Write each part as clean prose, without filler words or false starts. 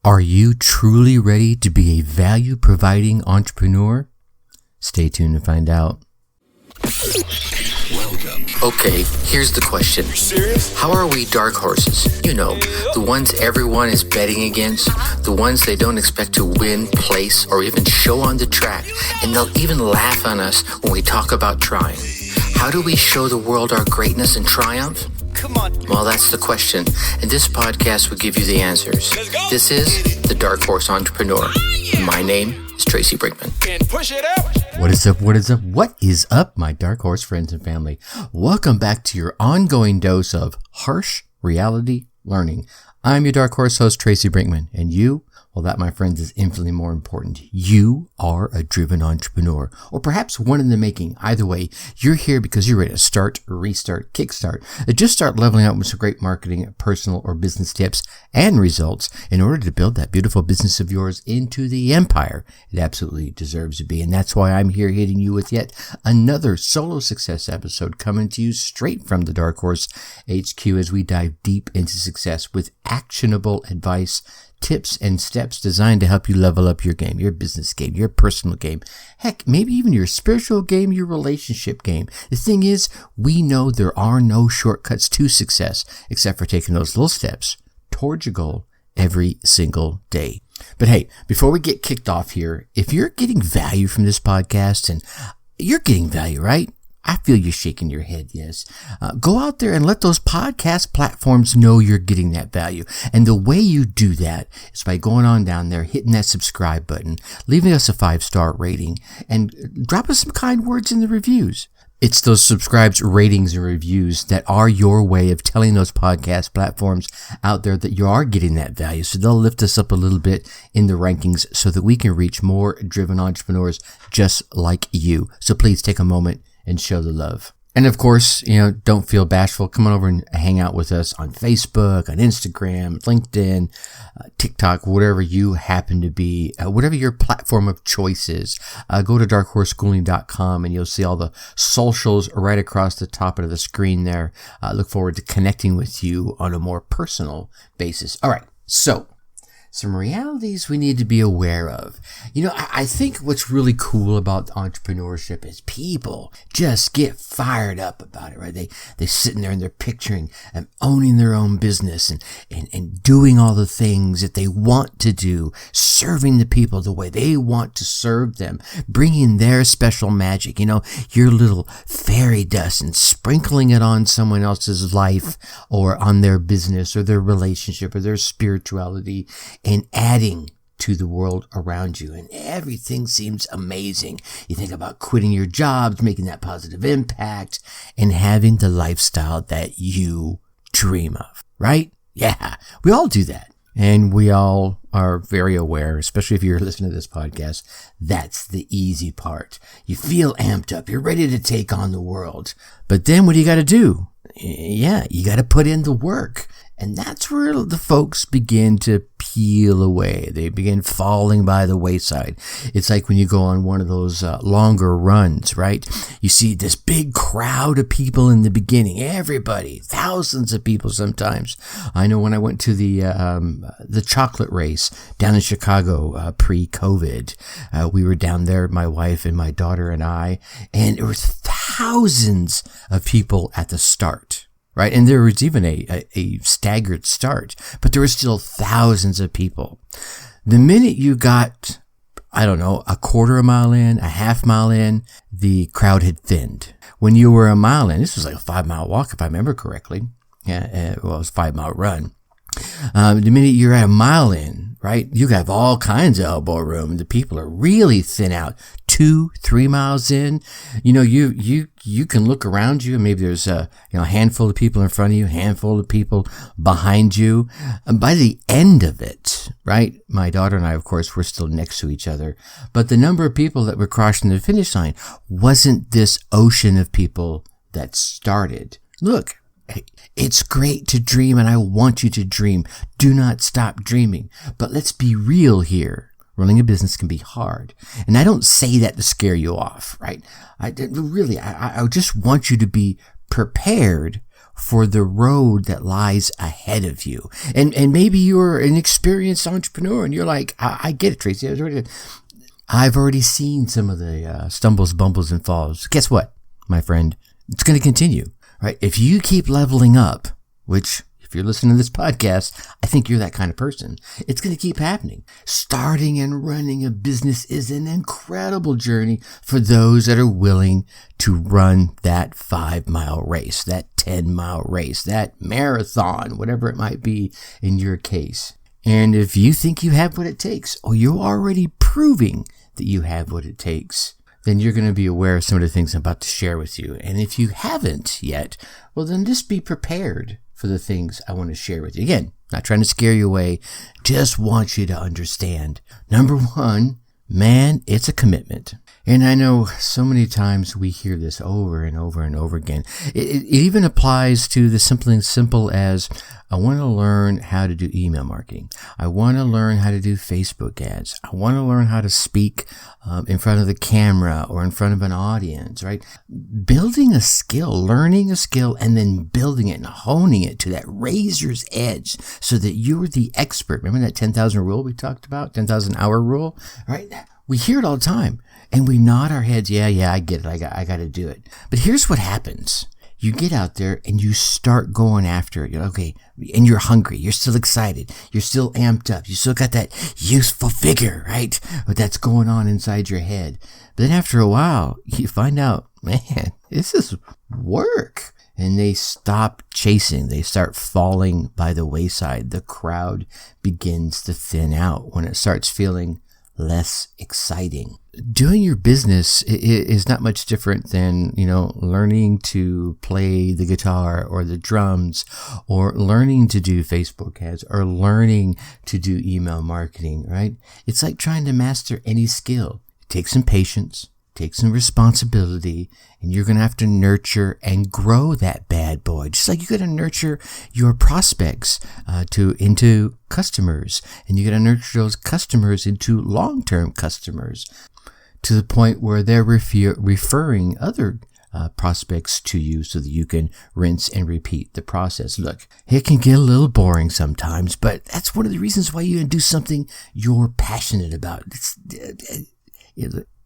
Are you truly ready to be a value-providing entrepreneur? Stay tuned to find out. Welcome. Okay, here's the question. You serious? How are we dark horses? You know, the ones everyone is betting against, the ones they don't expect to win, place, or even show on the track, and they'll even laugh on us when we talk about trying. How do we show the world our greatness and triumph? Come on. Well, that's the question, and this podcast will give you the answers. Let's go. This is The Dark Horse Entrepreneur. My name is Tracy Brinkman. And push it out. What is up? What is up? What is up, my dark horse friends and family? Welcome back to your ongoing dose of harsh reality learning. I'm your dark horse host, Tracy Brinkman, and you, well, that, my friends, is infinitely more important. You are a driven entrepreneur, or perhaps one in the making. Either way, you're here because you're ready to start, restart, kickstart, or just start leveling up with some great marketing, personal, or business tips and results in order to build that beautiful business of yours into the empire it absolutely deserves to be. And that's why I'm here hitting you with yet another solo success episode coming to you straight from the Dark Horse HQ as we dive deep into success with actionable advice, tips and steps designed to help you level up your game, your business game, your personal game, heck, maybe even your spiritual game, your relationship game. The thing is, we know there are no shortcuts to success except for taking those little steps towards your goal every single day. But hey, before we get kicked off here, if you're getting value from this podcast, and you're getting value, right? I feel you shaking your head, yes. Go out there and let those podcast platforms know you're getting that value. And the way you do that is by going on down there, hitting that subscribe button, leaving us a 5-star rating, and drop us some kind words in the reviews. It's those subscribes, ratings, and reviews that are your way of telling those podcast platforms out there that you are getting that value. So they'll lift us up a little bit in the rankings so that we can reach more driven entrepreneurs just like you. So please take a moment and show the love. And of course, don't feel bashful. Come on over and hang out with us on Facebook, on Instagram, LinkedIn, TikTok, whatever you happen to be, whatever your platform of choice is. Go to darkhorseschooling.com and you'll see all the socials right across the top of the screen there. Look forward to connecting with you on a more personal basis. All right, so some realities we need to be aware of. I think what's really cool about entrepreneurship is people just get fired up about it, right? They're sitting there and they're picturing owning their own business and doing all the things that they want to do, serving the people the way they want to serve them, bringing their special magic, your little fairy dust and sprinkling it on someone else's life or on their business or their relationship or their spirituality, and adding to the world around you. And everything seems amazing. You think about quitting your jobs, making that positive impact, and having the lifestyle that you dream of, right? Yeah, we all do that. And we all are very aware, especially if you're listening to this podcast, that's the easy part. You feel amped up. You're ready to take on the world. But then what do you got to do? Yeah, you got to put in the work. And that's where the folks begin to peel away. They begin falling by the wayside. It's like when you go on one of those longer runs, right? You see this big crowd of people in the beginning. Everybody, thousands of people sometimes. I know when I went to the chocolate race down in Chicago pre-COVID, we were down there, my wife and my daughter and I, and there was thousands of people at the start. Right. And there was even a staggered start, but there were still thousands of people. The minute you got, a quarter of a mile in, a half mile in, the crowd had thinned. When you were a mile in, this was like a 5-mile walk, if I remember correctly. Yeah, it was a 5-mile run. The minute you're at a mile in, right, you have all kinds of elbow room. The people are really thin out. 2-3 miles in, you can look around you and maybe there's a handful of people in front of you, a handful of people behind you. And by the end of it, right, my daughter and I, of course, were still next to each other, but the number of people that were crossing the finish line wasn't this ocean of people that started. Look, it's great to dream and I want you to dream. Do not stop dreaming. But let's be real here. Running a business can be hard. And I don't say that to scare you off, right? I just want you to be prepared for the road that lies ahead of you. And maybe you're an experienced entrepreneur and you're like, I get it, Tracy. I've already seen some of the stumbles, bumbles, and falls. Guess what, my friend? It's going to continue, right? If you keep leveling up, which if you're listening to this podcast, I think you're that kind of person. It's going to keep happening. Starting and running a business is an incredible journey for those that are willing to run that 5-mile race, that 10-mile race, that marathon, whatever it might be in your case. And if you think you have what it takes, or you're already proving that you have what it takes, then you're going to be aware of some of the things I'm about to share with you. And if you haven't yet, well, then just be prepared for the things I want to share with you. Again, not trying to scare you away, just want you to understand. Number one, man, it's a commitment. And I know so many times we hear this over and over and over again. It even applies to the simple as, I want to learn how to do email marketing. I want to learn how to do Facebook ads. I want to learn how to speak in front of the camera or in front of an audience, right? Building a skill, learning a skill, and then building it and honing it to that razor's edge so that you're the expert. Remember that 10,000 rule we talked about, 10,000 hour rule, right? We hear it all the time and we nod our heads. Yeah, I get it. I got to do it. But here's what happens. You get out there and you start going after it. You're okay. And you're hungry. You're still excited. You're still amped up. You still got that youthful vigor, right? That's going on inside your head. But then after a while, you find out, man, this is work. And they stop chasing. They start falling by the wayside. The crowd begins to thin out when it starts feeling less exciting. Doing your business is not much different than, learning to play the guitar or the drums, or learning to do Facebook ads, or learning to do email marketing, right? It's like trying to master any skill. It takes some patience, takes some responsibility, and you're going to have to nurture and grow that bad boy. Just like you got to nurture your prospects into customers, and you got to nurture those customers into long-term customers to the point where they're referring other prospects to you so that you can rinse and repeat the process. Look, it can get a little boring sometimes, but that's one of the reasons why you do something you're passionate about.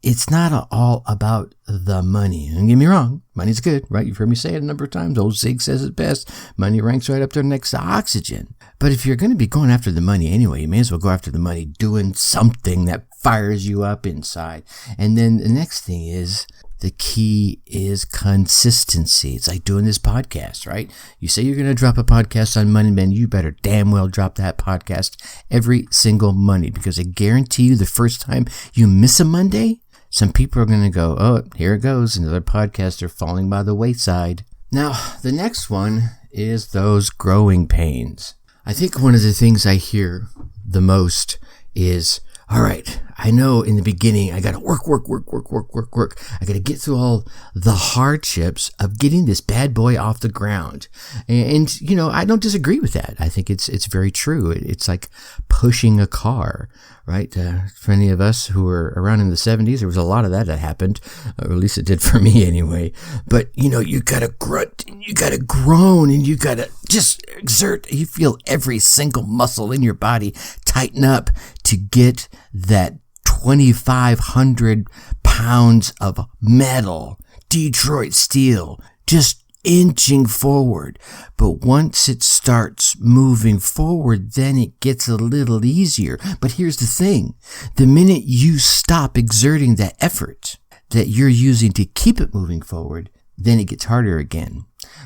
It's not all about the money. Don't get me wrong. Money's good, right? You've heard me say it a number of times. Old Zig says it best. Money ranks right up there next to oxygen. But if you're going to be going after the money anyway, you may as well go after the money doing something that fires you up inside. And then the next thing is, the key is consistency. It's like doing this podcast, right? You say you're going to drop a podcast on Monday, man, you better damn well drop that podcast every single Monday, because I guarantee you the first time you miss a Monday, some people are going to go, oh, here it goes. Another podcast are falling by the wayside. Now, the next one is those growing pains. I think one of the things I hear the most is, all right, I know in the beginning, I got to work. I got to get through all the hardships of getting this bad boy off the ground. And I don't disagree with that. I think it's very true. It's like pushing a car, right? For any of us who were around in the 70s, there was a lot of that happened, or at least it did for me anyway. But, you got to grunt, and you got to groan, and you got to just exert. You feel every single muscle in your body tighten up to get that 2,500 pounds of metal, Detroit steel, just inching forward. But once it starts moving forward, then it gets a little easier. But here's the thing. The minute you stop exerting that effort that you're using to keep it moving forward, then it gets harder again.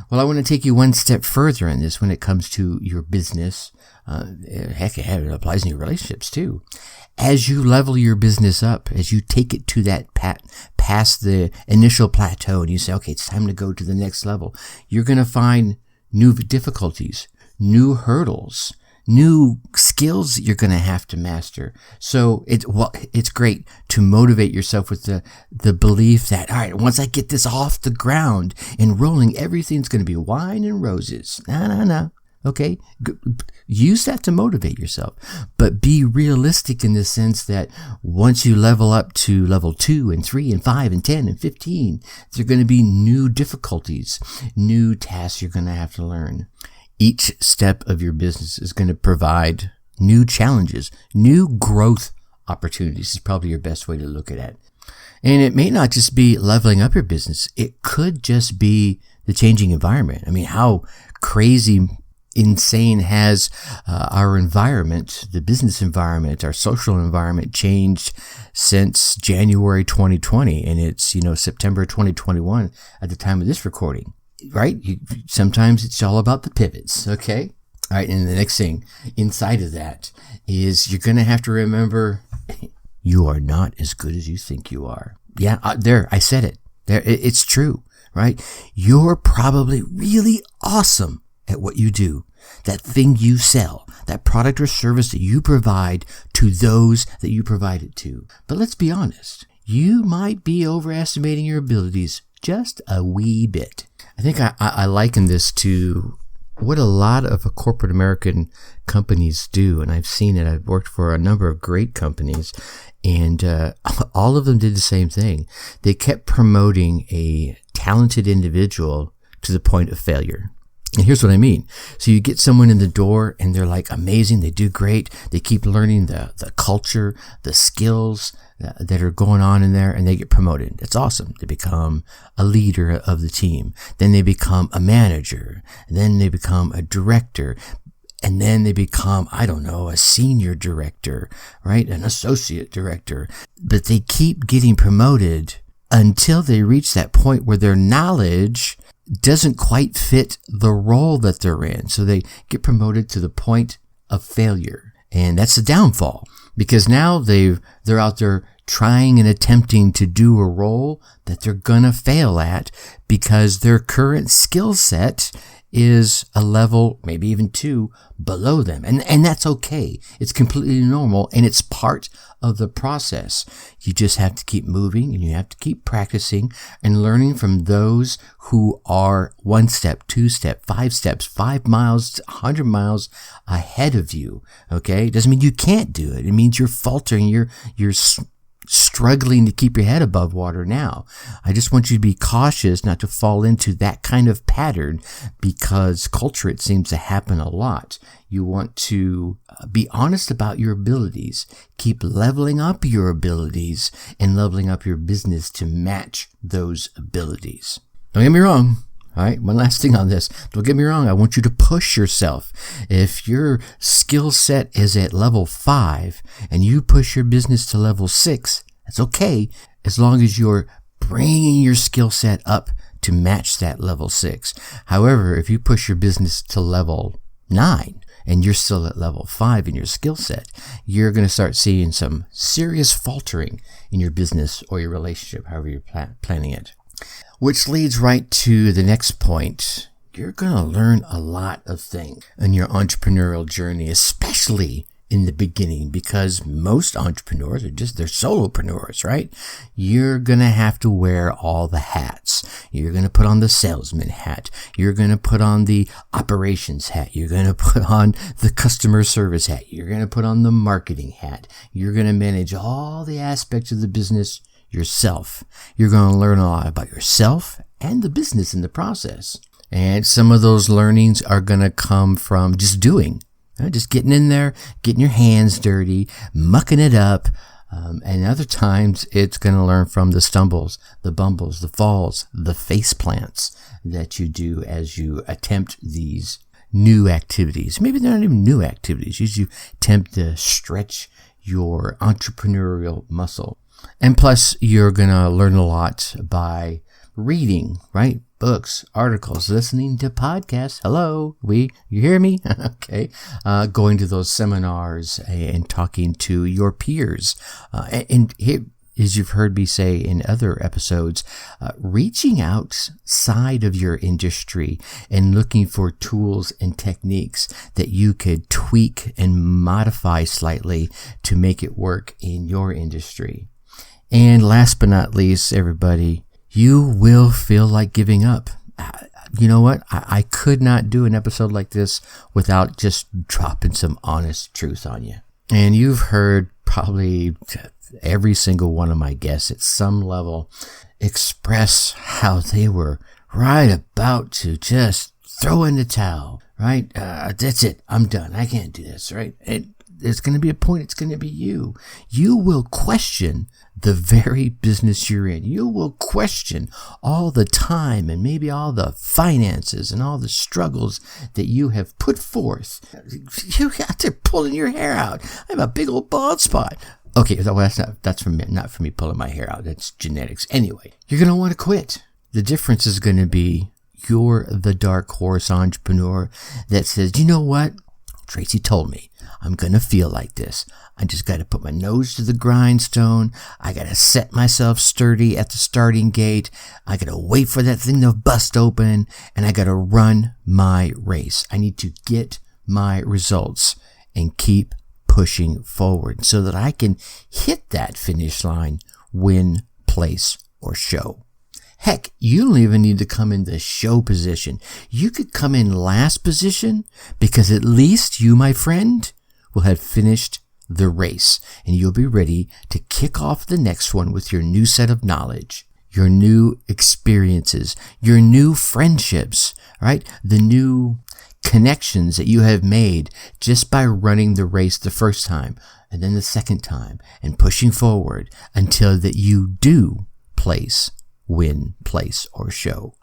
Well, I want to take you one step further in this when it comes to your business. Heck, it applies in your relationships too. As you level your business up, as you take it to that past the initial plateau, and you say, okay, it's time to go to the next level, you're going to find new difficulties, new hurdles, new skills that you're going to have to master. So it's great to motivate yourself with the belief that, all right, once I get this off the ground and rolling, everything's going to be wine and roses. No. Okay, use that to motivate yourself, but be realistic in the sense that once you level up to level 2 and 3 and 5 and 10 and 15, there are going to be new difficulties, new tasks you're going to have to learn. Each step of your business is going to provide new challenges, new growth opportunities is probably your best way to look at it. And it may not just be leveling up your business. It could just be the changing environment. I mean, how crazy insane has our environment, the business environment, our social environment changed since January 2020, and it's September 2021 at the time of this recording, right? Sometimes it's all about the pivots, okay? All right, and the next thing inside of that is you're going to have to remember you are not as good as you think you are. Yeah, I said it. It's true, right? You're probably really awesome at what you do, that thing you sell, that product or service that you provide to those that you provide it to. But let's be honest, you might be overestimating your abilities just a wee bit. I think I liken this to what a lot of corporate American companies do, and I've seen it. I've worked for a number of great companies, and all of them did the same thing. They kept promoting a talented individual to the point of failure. And here's what I mean. So you get someone in the door and they're like amazing. They do great. They keep learning the culture, the skills that are going on in there, and they get promoted. It's awesome. They become a leader of the team. Then they become a manager. And then they become a director. And then they become, a senior director, right? An associate director. But they keep getting promoted until they reach that point where their knowledge doesn't quite fit the role that they're in. So they get promoted to the point of failure. And that's the downfall, because now they're out there trying and attempting to do a role that they're going to fail at because their current skill set is a level, maybe even 2, below them. And that's okay. It's completely normal, and it's part of the process. You just have to keep moving, and you have to keep practicing and learning from those who are 1 step, 2 step, 5 steps, 5 miles, 100 miles ahead of you. Okay? It doesn't mean you can't do it. It means you're faltering. You're struggling to keep your head above water now. I just want you to be cautious not to fall into that kind of pattern, because culture, it seems to happen a lot. You want to be honest about your abilities, keep leveling up your abilities and leveling up your business to match those abilities. Don't get me wrong. All right, one last thing on this. Don't get me wrong. I want you to push yourself. If your skill set is at level 5 and you push your business to level 6, that's okay, as long as you're bringing your skill set up to match that level 6. However, if you push your business to level 9 and you're still at level 5 in your skill set, you're going to start seeing some serious faltering in your business or your relationship, however you're planning it. Which leads right to the next point. You're going to learn a lot of things in your entrepreneurial journey, especially in the beginning, because most entrepreneurs they're solopreneurs, right? You're going to have to wear all the hats. You're going to put on the salesman hat. You're going to put on the operations hat. You're going to put on the customer service hat. You're going to put on the marketing hat. You're going to manage all the aspects of the business yourself. You're going to learn a lot about yourself and the business in the process. And some of those learnings are going to come from just doing, just getting in there, getting your hands dirty, mucking it up. And other times it's going to learn from the stumbles, the bumbles, the falls, the face plants that you do as you attempt these new activities. Maybe they're not even new activities. You attempt to stretch your entrepreneurial muscle. And plus, you're going to learn a lot by reading, right? Books, articles, listening to podcasts. Hello, you hear me? Okay. Going to those seminars and talking to your peers. And here, as you've heard me say in other episodes, reaching outside of your industry and looking for tools and techniques that you could tweak and modify slightly to make it work in your industry. And last but not least, everybody, you will feel like giving up. you know what? I could not do an episode like this without just dropping some honest truth on you. And you've heard probably every single one of my guests at some level express how they were right about to just throw in the towel, right? That's it. I'm done. I can't do this, right? There's going to be a point. It's going to be you. You will question the very business you're in. You will question all the time and maybe all the finances and all the struggles that you have put forth. You're out there pulling your hair out. I have a big old bald spot. Okay, that's not for me pulling my hair out. That's genetics. Anyway, you're going to want to quit. The difference is going to be you're the dark horse entrepreneur that says, you know what? Tracy told me I'm going to feel like this. I just got to put my nose to the grindstone. I got to set myself sturdy at the starting gate. I got to wait for that thing to bust open, and I got to run my race. I need to get my results and keep pushing forward so that I can hit that finish line, win, place, or show. Heck, you don't even need to come in the show position. You could come in last position because at least you, my friend, will have finished the race and you'll be ready to kick off the next one with your new set of knowledge, your new experiences, your new friendships, right? The new connections that you have made just by running the race the first time and then the second time and pushing forward until that you do place, win, place, or show.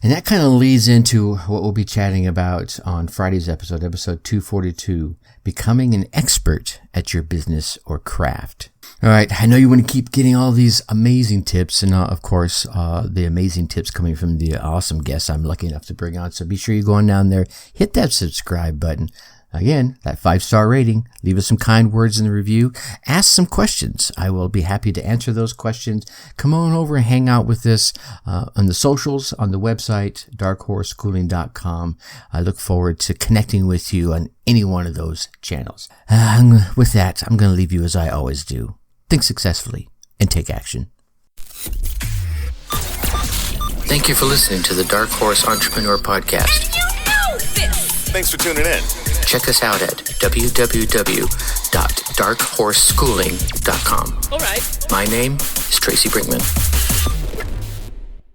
And that kind of leads into what we'll be chatting about on Friday's episode 242, becoming an expert at your business or craft. All right, I know you want to keep getting all these amazing tips, and of course, the amazing tips coming from the awesome guests I'm lucky enough to bring on. So be sure you go on down there, hit that subscribe button. Again, that 5-star rating, leave us some kind words in the review, ask some questions. I will be happy to answer those questions. Come on over and hang out with us on the socials, on the website, darkhorseschooling.com. I look forward to connecting with you on any one of those channels. With that, I'm going to leave you as I always do. Think successfully and take action. Thank you for listening to the Dark Horse Entrepreneur Podcast. And you know this! Thanks for tuning in. Check us out at www.darkhorseschooling.com. All right. My name is Tracy Brinkman.